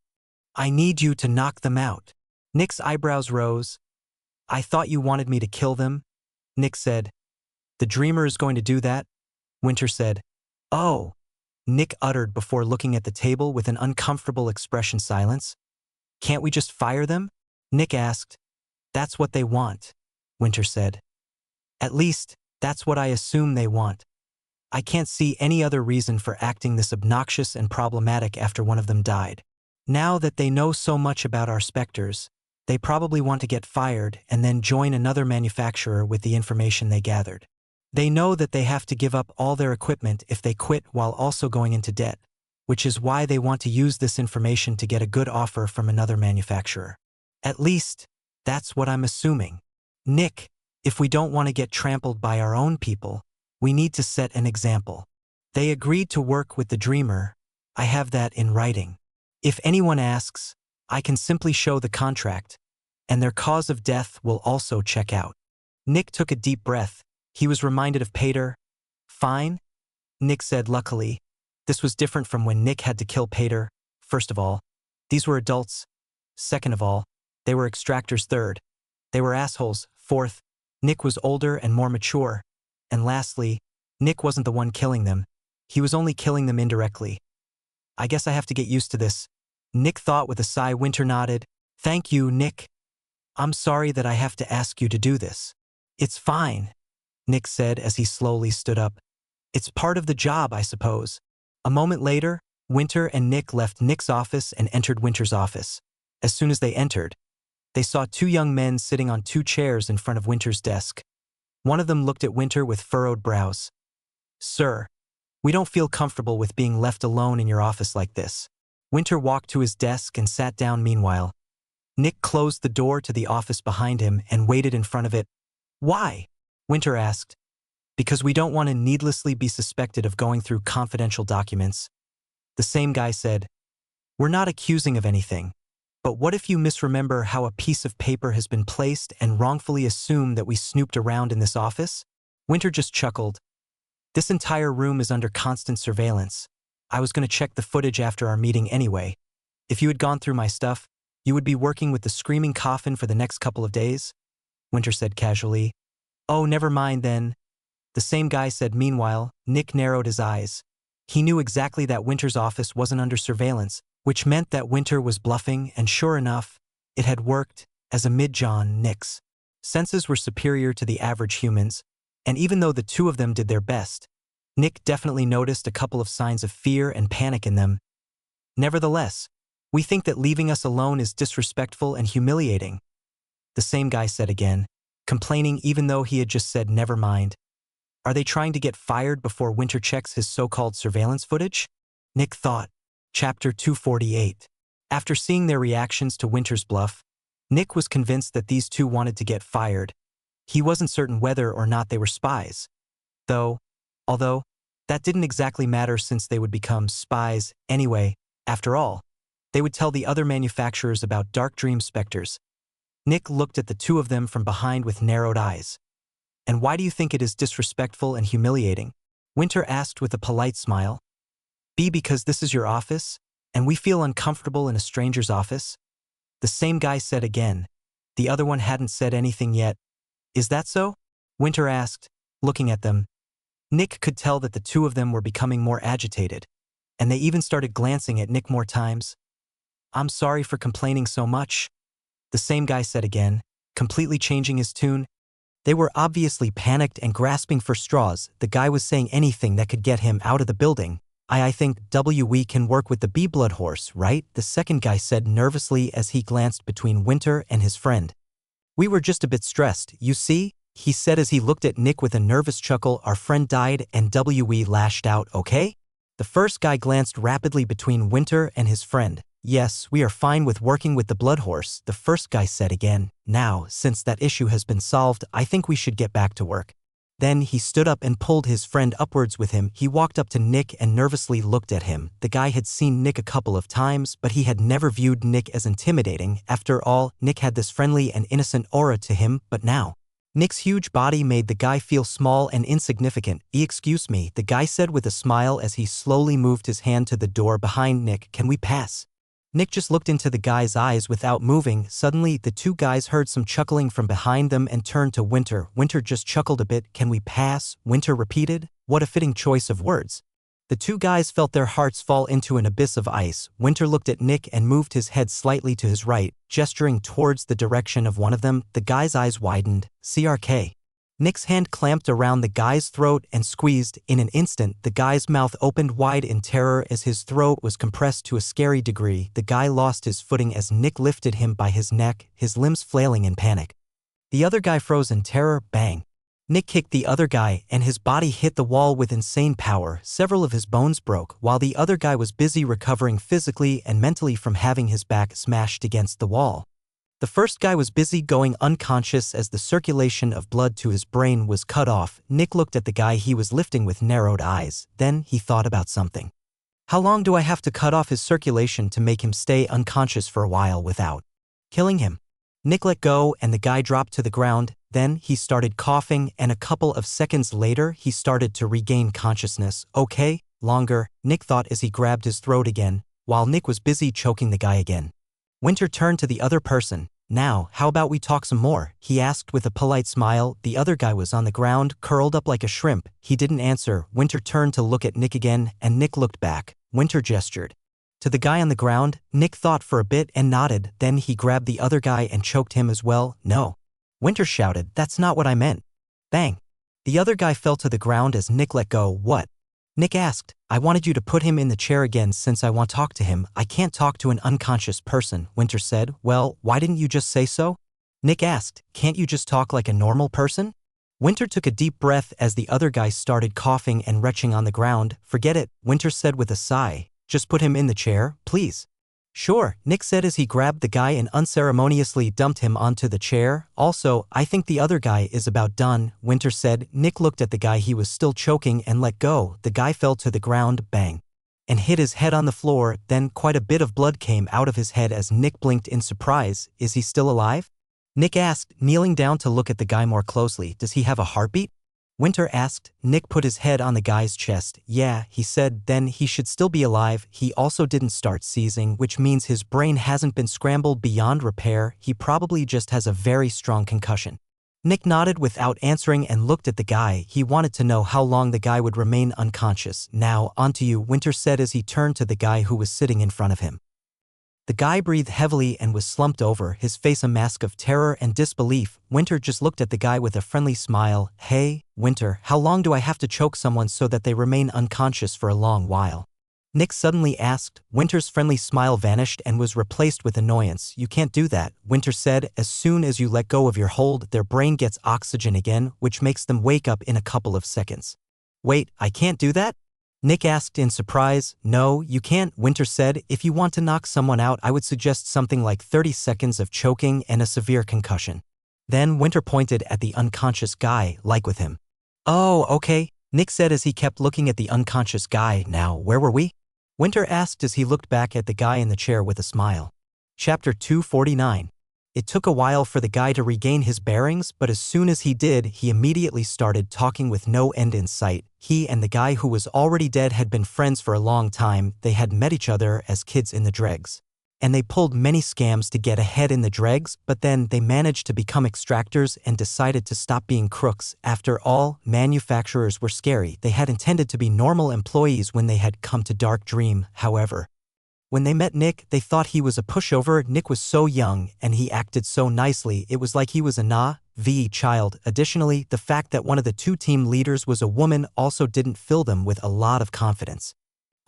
I need you to knock them out. Nick's eyebrows rose. I thought you wanted me to kill them. Nick said. The Dreamer is going to do that? Winter said. Oh. Nick uttered before looking at the table with an uncomfortable expression. Silence. Can't we just fire them? Nick asked. That's what they want, Winter said. At least, that's what I assume they want. I can't see any other reason for acting this obnoxious and problematic after one of them died. Now that they know so much about our Spectres, they probably want to get fired and then join another manufacturer with the information they gathered. They know that they have to give up all their equipment if they quit while also going into debt, which is why they want to use this information to get a good offer from another manufacturer. At least, that's what I'm assuming. Nick, if we don't want to get trampled by our own people, we need to set an example. They agreed to work with the Dreamer. I have that in writing. If anyone asks, I can simply show the contract, and their cause of death will also check out. Nick took a deep breath. He was reminded of Pater. Fine, Nick said luckily. This was different from when Nick had to kill Pater. First of all, these were adults. Second of all, they were extractors. Third, they were assholes. Fourth, Nick was older and more mature. And lastly, Nick wasn't the one killing them. He was only killing them indirectly. I guess I have to get used to this, Nick thought with a sigh. Winter nodded. Thank you, Nick. I'm sorry that I have to ask you to do this. It's fine, Nick said as he slowly stood up. It's part of the job, I suppose. A moment later, Winter and Nick left Nick's office and entered Winter's office. As soon as they entered, they saw 2 young men sitting on 2 chairs in front of Winter's desk. One of them looked at Winter with furrowed brows. Sir, we don't feel comfortable with being left alone in your office like this. Winter walked to his desk and sat down. Meanwhile, Nick closed the door to the office behind him and waited in front of it. Why? Winter asked. Because we don't want to needlessly be suspected of going through confidential documents. The same guy said, we're not accusing of anything. But what if you misremember how a piece of paper has been placed and wrongfully assume that we snooped around in this office? Winter just chuckled. This entire room is under constant surveillance. I was going to check the footage after our meeting anyway. If you had gone through my stuff, you would be working with the screaming coffin for the next couple of days? Winter said casually. Oh, never mind then. The same guy said. Meanwhile, Nick narrowed his eyes. He knew exactly that Winter's office wasn't under surveillance, which meant that Winter was bluffing, and sure enough, it had worked. As a mid-John, Nick's senses were superior to the average humans, and even though the two of them did their best, Nick definitely noticed a couple of signs of fear and panic in them. Nevertheless, we think that leaving us alone is disrespectful and humiliating. The same guy said again, complaining even though he had just said never mind. Are they trying to get fired before Winter checks his so-called surveillance footage? Nick thought. Chapter 248. After seeing their reactions to Winter's bluff, Nick was convinced that these two wanted to get fired. He wasn't certain whether or not they were spies. Although, that didn't exactly matter since they would become spies anyway. After all, they would tell the other manufacturers about dark dream specters. Nick looked at the two of them from behind with narrowed eyes. And why do you think it is disrespectful and humiliating? Winter asked with a polite smile. Because this is your office, and we feel uncomfortable in a stranger's office? The same guy said again. The other one hadn't said anything yet. Is that so? Winter asked, looking at them. Nick could tell that the two of them were becoming more agitated, and they even started glancing at Nick more times. I'm sorry for complaining so much. The same guy said again, completely changing his tune. They were obviously panicked and grasping for straws. The guy was saying anything that could get him out of the building. I think we can work with the bee blood horse, right? The second guy said nervously as he glanced between Winter and his friend. We were just a bit stressed, you see, he said as he looked at Nick with a nervous chuckle. Our friend died and we lashed out, okay? The first guy glanced rapidly between Winter and his friend. Yes, we are fine with working with the blood horse, the first guy said again. Now, since that issue has been solved, I think we should get back to work. Then he stood up and pulled his friend upwards with him. He walked up to Nick and nervously looked at him. The guy had seen Nick a couple of times, but he had never viewed Nick as intimidating. After all, Nick had this friendly and innocent aura to him, but now Nick's huge body made the guy feel small and insignificant. Excuse me, the guy said with a smile as he slowly moved his hand to the door behind Nick. Can we pass? Nick just looked into the guy's eyes without moving. Suddenly, the two guys heard some chuckling from behind them and turned to Winter. Winter just chuckled a bit. Can we pass? Winter repeated. What a fitting choice of words. The two guys felt their hearts fall into an abyss of ice. Winter looked at Nick and moved his head slightly to his right, gesturing towards the direction of one of them. The guy's eyes widened. CRK. Nick's hand clamped around the guy's throat and squeezed. In an instant, the guy's mouth opened wide in terror as his throat was compressed to a scary degree. The guy lost his footing as Nick lifted him by his neck, his limbs flailing in panic. The other guy froze in terror. Bang. Nick kicked the other guy, and his body hit the wall with insane power. Several of his bones broke, while the other guy was busy recovering physically and mentally from having his back smashed against the wall. The first guy was busy going unconscious as the circulation of blood to his brain was cut off. Nick looked at the guy he was lifting with narrowed eyes. Then he thought about something. How long do I have to cut off his circulation to make him stay unconscious for a while without killing him? Nick let go and the guy dropped to the ground. Then he started coughing, and a couple of seconds later he started to regain consciousness. Okay, longer, Nick thought as he grabbed his throat again, while Nick was busy choking the guy again. Winter turned to the other person. Now, how about we talk some more? He asked with a polite smile. The other guy was on the ground, curled up like a shrimp. He didn't answer. Winter turned to look at Nick again, and Nick looked back. Winter gestured to the guy on the ground. Nick thought for a bit and nodded. Then he grabbed the other guy and choked him as well. No. Winter shouted, that's not what I meant. Bang. The other guy fell to the ground as Nick let go. What? Nick asked. I wanted you to put him in the chair again since I want to talk to him. I can't talk to an unconscious person, Winter said. Well, why didn't you just say so? Nick asked. Can't you just talk like a normal person? Winter took a deep breath as the other guy started coughing and retching on the ground. Forget it, Winter said with a sigh. Just put him in the chair, please. Sure, Nick said as he grabbed the guy and unceremoniously dumped him onto the chair. Also, I think the other guy is about done, Winter said. Nick looked at the guy he was still choking and let go. The guy fell to the ground, bang, and hit his head on the floor. Then quite a bit of blood came out of his head as Nick blinked in surprise. Is he still alive? Nick asked, kneeling down to look at the guy more closely. Does he have a heartbeat? Winter asked. Nick put his head on the guy's chest. Yeah, he said. Then he should still be alive. He also didn't start seizing, which means his brain hasn't been scrambled beyond repair. He probably just has a very strong concussion. Nick nodded without answering and looked at the guy. He wanted to know how long the guy would remain unconscious. Now, onto you, Winter said as he turned to the guy who was sitting in front of him. The guy breathed heavily and was slumped over, his face a mask of terror and disbelief. Winter just looked at the guy with a friendly smile. Hey, Winter, how long do I have to choke someone so that they remain unconscious for a long while? Nick suddenly asked. Winter's friendly smile vanished and was replaced with annoyance. You can't do that, Winter said. As soon as you let go of your hold, their brain gets oxygen again, which makes them wake up in a couple of seconds. Wait, I can't do that? Nick asked in surprise. No, you can't, Winter said. If you want to knock someone out, I would suggest something like 30 seconds of choking and a severe concussion. Then Winter pointed at the unconscious guy, like with him. Oh, okay, Nick said as he kept looking at the unconscious guy. Now, where were we? Winter asked as he looked back at the guy in the chair with a smile. Chapter 249. It took a while for the guy to regain his bearings, but as soon as he did, he immediately started talking with no end in sight. He and the guy who was already dead had been friends for a long time. They had met each other as kids in the dregs. And they pulled many scams to get ahead in the dregs, but then they managed to become extractors and decided to stop being crooks. After all, manufacturers were scary. They had intended to be normal employees when they had come to Dark Dream, however. When they met Nick, they thought he was a pushover. Nick was so young, and he acted so nicely, it was like he was a naive child. Additionally, the fact that one of the two team leaders was a woman also didn't fill them with a lot of confidence.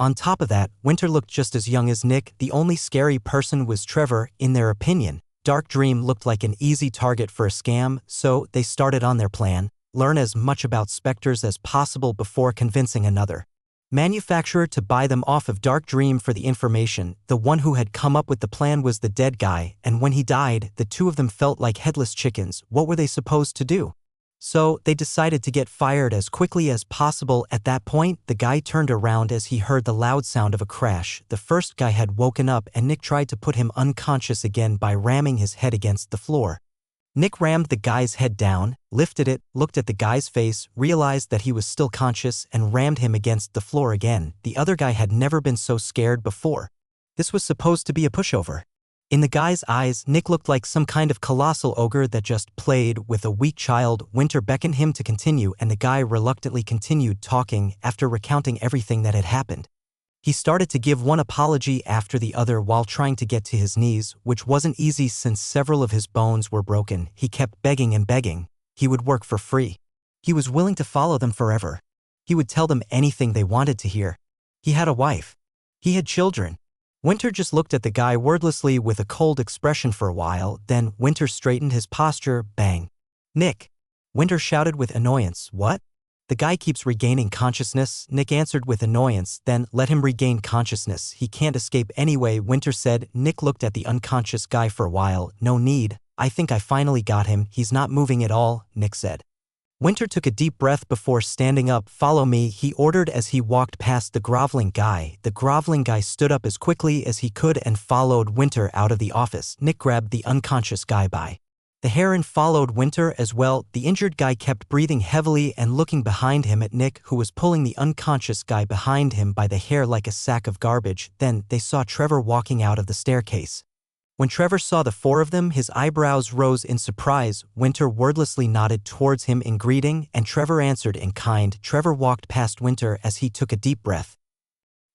On top of that, Winter looked just as young as Nick. The only scary person was Trevor, in their opinion. Dark Dream looked like an easy target for a scam, so they started on their plan. Learn as much about specters as possible before convincing another manufacturer to buy them off of Dark Dream for the information. The one who had come up with the plan was the dead guy, and when he died, the two of them felt like headless chickens. What were they supposed to do? So they decided to get fired as quickly as possible. At that point, the guy turned around as he heard the loud sound of a crash. The first guy had woken up and Nick tried to put him unconscious again by ramming his head against the floor. Nick rammed the guy's head down, lifted it, looked at the guy's face, realized that he was still conscious, and rammed him against the floor again. The other guy had never been so scared before. This was supposed to be a pushover. In the guy's eyes, Nick looked like some kind of colossal ogre that just played with a weak child. Winter beckoned him to continue, and the guy reluctantly continued talking after recounting everything that had happened. He started to give one apology after the other while trying to get to his knees, which wasn't easy since several of his bones were broken. He kept begging and begging. He would work for free. He was willing to follow them forever. He would tell them anything they wanted to hear. He had a wife. He had children. Winter just looked at the guy wordlessly with a cold expression for a while. Then Winter straightened his posture. Bang. Nick. Winter shouted with annoyance. What? The guy keeps regaining consciousness, Nick answered with annoyance. Then let him regain consciousness. He can't escape anyway, Winter said. Nick looked at the unconscious guy for a while. No need. I think I finally got him. He's not moving at all, Nick said. Winter took a deep breath before standing up. Follow me, he ordered as he walked past the groveling guy. The groveling guy stood up as quickly as he could and followed Winter out of the office. Nick grabbed the unconscious guy by the hair and followed Winter as well. The injured guy kept breathing heavily and looking behind him at Nick, who was pulling the unconscious guy behind him by the hair like a sack of garbage. Then they saw Trevor walking out of the staircase. When Trevor saw the four of them, his eyebrows rose in surprise. Winter wordlessly nodded towards him in greeting, and Trevor answered in kind. Trevor walked past Winter as he took a deep breath.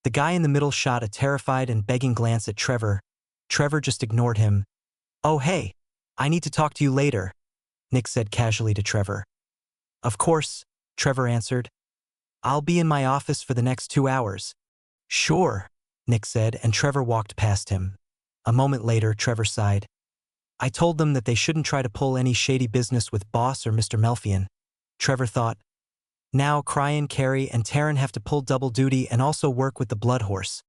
The guy in the middle shot a terrified and begging glance at Trevor. Trevor just ignored him. Oh hey, I need to talk to you later, Nick said casually to Trevor. Of course, Trevor answered. I'll be in my office for the next 2 hours. Sure, Nick said, and Trevor walked past him. A moment later, Trevor sighed. I told them that they shouldn't try to pull any shady business with Boss or Mr. Melfian. Trevor thought. Now Cryan, Carrie, and Taryn have to pull double duty and also work with the Blood Horse.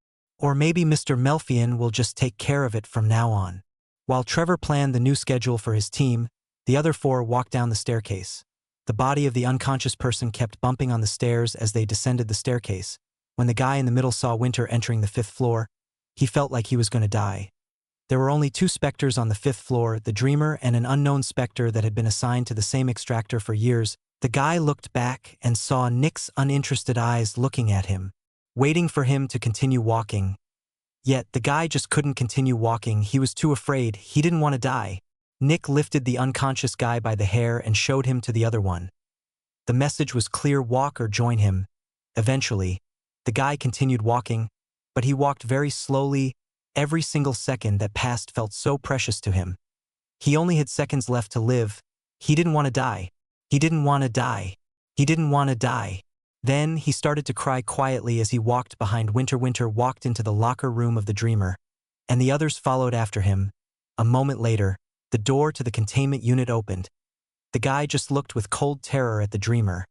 Or maybe Mr. Melfian will just take care of it from now on. While Trevor planned the new schedule for his team, the other four walked down the staircase. The body of the unconscious person kept bumping on the stairs as they descended the staircase. When the guy in the middle saw Winter entering the 5th floor, he felt like he was going to die. There were only 2 specters on the 5th floor, the Dreamer and an unknown specter that had been assigned to the same extractor for years. The guy looked back and saw Nick's uninterested eyes looking at him, waiting for him to continue walking. Yet the guy just couldn't continue walking. He was too afraid. He didn't want to die. Nick lifted the unconscious guy by the hair and showed him to the other one. The message was clear: walk or join him. Eventually, the guy continued walking, but he walked very slowly. Every single second that passed felt so precious to him. He only had seconds left to live. He didn't want to die. He didn't want to die. He didn't want to die. Then he started to cry quietly as he walked behind Winter. Winter walked into the locker room of the Dreamer, and the others followed after him. A moment later, the door to the containment unit opened. The guy just looked with cold terror at the Dreamer.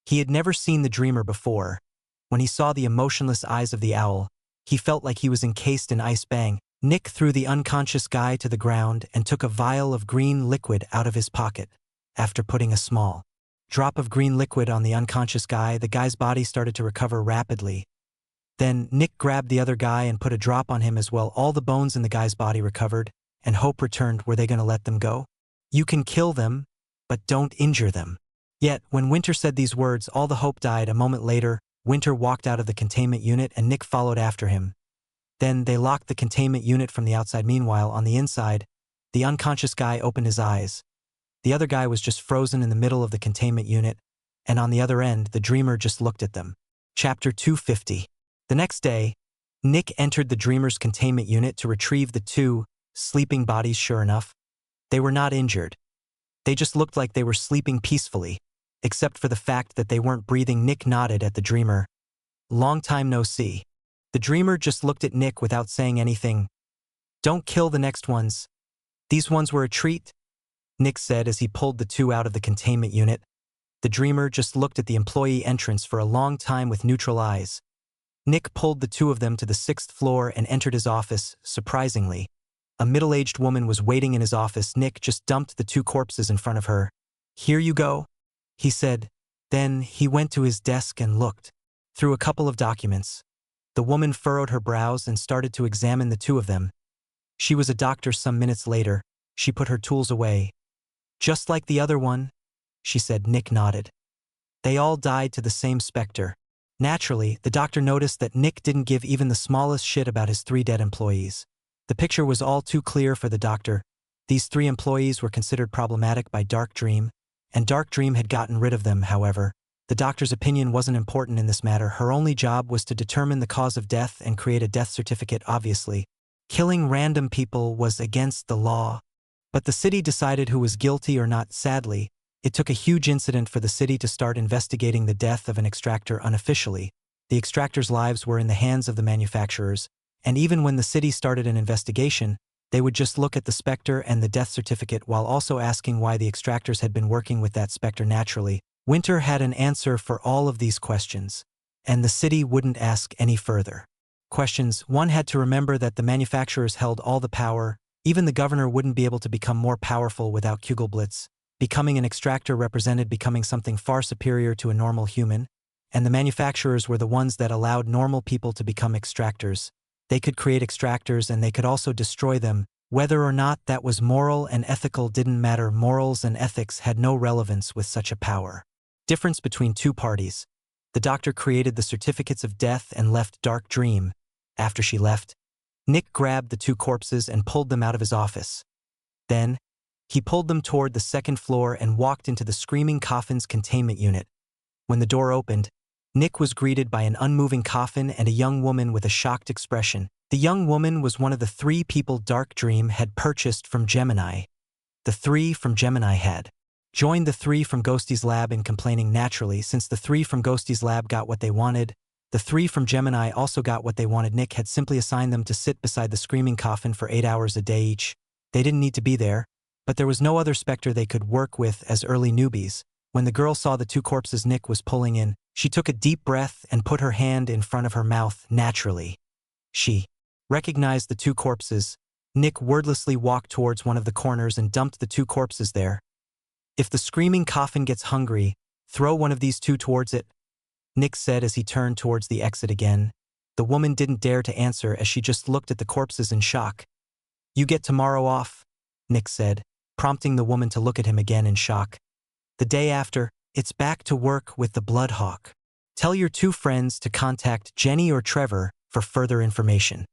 He had never seen the Dreamer before. When he saw the emotionless eyes of the owl, he felt like he was encased in ice. Bang! Nick threw the unconscious guy to the ground and took a vial of green liquid out of his pocket. After putting a small drop of green liquid on the unconscious guy, the guy's body started to recover rapidly. Then Nick grabbed the other guy and put a drop on him as well. All the bones in the guy's body recovered, and hope returned. Were they going to let them go? You can kill them, but don't injure them. Yet, when Winter said these words, all the hope died. A moment later, Winter walked out of the containment unit and Nick followed after him. Then they locked the containment unit from the outside. Meanwhile, on the inside, the unconscious guy opened his eyes. The other guy was just frozen in the middle of the containment unit, and on the other end, the Dreamer just looked at them. Chapter 250. The next day, Nick entered the Dreamer's containment unit to retrieve the 2 sleeping bodies. Sure enough, they were not injured. They just looked like they were sleeping peacefully, except for the fact that they weren't breathing. Nick nodded at the Dreamer. Long time no see. The Dreamer just looked at Nick without saying anything. Don't kill the next ones. These ones were a treat, Nick said as he pulled the 2 out of the containment unit. The Dreamer just looked at the employee entrance for a long time with neutral eyes. Nick pulled the 2 of them to the 6th floor and entered his office. Surprisingly, a middle-aged woman was waiting in his office. Nick just dumped the 2 corpses in front of her. Here you go, he said. Then he went to his desk and looked through a couple of documents. The woman furrowed her brows and started to examine the 2 of them. She was a doctor. Some minutes later, she put her tools away. Just like the other one, she said. Nick nodded. They all died to the same specter. Naturally, the doctor noticed that Nick didn't give even the smallest shit about his 3 dead employees. The picture was all too clear for the doctor. These 3 employees were considered problematic by Dark Dream, and Dark Dream had gotten rid of them. However, the doctor's opinion wasn't important in this matter. Her only job was to determine the cause of death and create a death certificate. Obviously, killing random people was against the law. But the city decided who was guilty or not. Sadly, it took a huge incident for the city to start investigating the death of an extractor unofficially. The extractors' lives were in the hands of the manufacturers, and even when the city started an investigation, they would just look at the specter and the death certificate while also asking why the extractors had been working with that specter. Naturally, Winter had an answer for all of these questions, and the city wouldn't ask any further questions. One had to remember that the manufacturers held all the power. Even the governor wouldn't be able to become more powerful without Kugelblitz. Becoming an extractor represented becoming something far superior to a normal human, and the manufacturers were the ones that allowed normal people to become extractors. They could create extractors and they could also destroy them. Whether or not that was moral and ethical didn't matter. Morals and ethics had no relevance with such a power. Difference between 2 parties. The doctor created the certificates of death and left Dark Dream. After she left, Nick grabbed the 2 corpses and pulled them out of his office. Then, he pulled them toward the 2nd floor and walked into the Screaming Coffin's containment unit. When the door opened, Nick was greeted by an unmoving coffin and a young woman with a shocked expression. The young woman was one of the 3 people Dark Dream had purchased from Gemini. The 3 from Gemini had joined the 3 from Ghosty's lab in complaining. Naturally, since the 3 from Ghosty's lab got what they wanted, the 3 from Gemini also got what they wanted. Nick had simply assigned them to sit beside the Screaming Coffin for 8 hours a day each. They didn't need to be there, but there was no other specter they could work with as early newbies. When the girl saw the 2 corpses Nick was pulling in, she took a deep breath and put her hand in front of her mouth. Naturally, She recognized the two corpses. Nick wordlessly walked towards one of the corners and dumped the two corpses there. If the screaming coffin gets hungry, throw one of these two towards it, Nick said as he turned towards the exit again. The woman didn't dare to answer as she just looked at the corpses in shock. You get tomorrow off, Nick said, prompting the woman to look at him again in shock. The day after, it's back to work with the Bloodhawk. Tell your two friends to contact Jenny or Trevor for further information.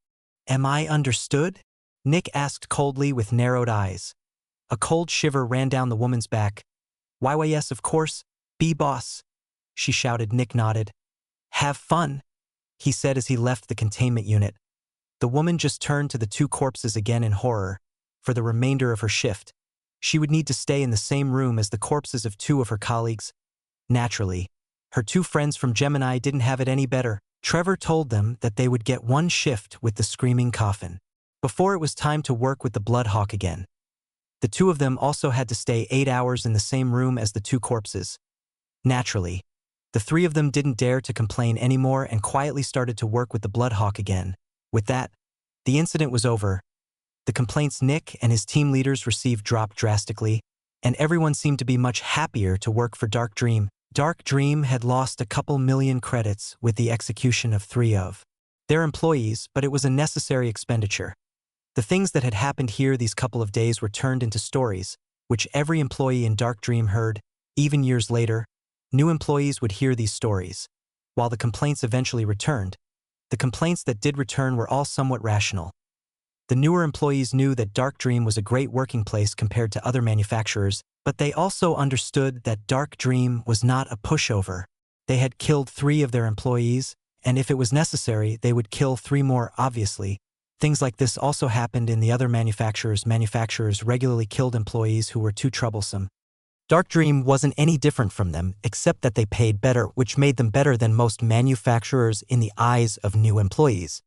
Am I understood? Nick asked coldly with narrowed eyes. A cold shiver ran down the woman's back. Why, yes, of course. Be boss, she shouted. Nick nodded. Have fun, he said as he left the containment unit. The woman just turned to the two corpses again in horror. For the remainder of her shift, she would need to stay in the same room as the corpses of two of her colleagues. Naturally, her two friends from Gemini didn't have it any better. Trevor told them that they would get one shift with the screaming coffin before it was time to work with the Bloodhawk again. The two of them also had to stay 8 hours in the same room as the two corpses. Naturally, the three of them didn't dare to complain anymore and quietly started to work with the Bloodhawk again. With that, the incident was over. The complaints Nick and his team leaders received dropped drastically, and everyone seemed to be much happier to work for Dark Dream. Dark Dream had lost a couple million credits with the execution of 3 of their employees, but it was a necessary expenditure. The things that had happened here these couple of days were turned into stories, which every employee in Dark Dream heard. Even years later, new employees would hear these stories. While the complaints eventually returned, the complaints that did return were all somewhat rational. The newer employees knew that Dark Dream was a great working place compared to other manufacturers, but they also understood that Dark Dream was not a pushover. They had killed 3 of their employees, and if it was necessary, they would kill 3 more, obviously. Things like this also happened in the other manufacturers. Manufacturers regularly killed employees who were too troublesome. Dark Dream wasn't any different from them, except that they paid better, which made them better than most manufacturers in the eyes of new employees.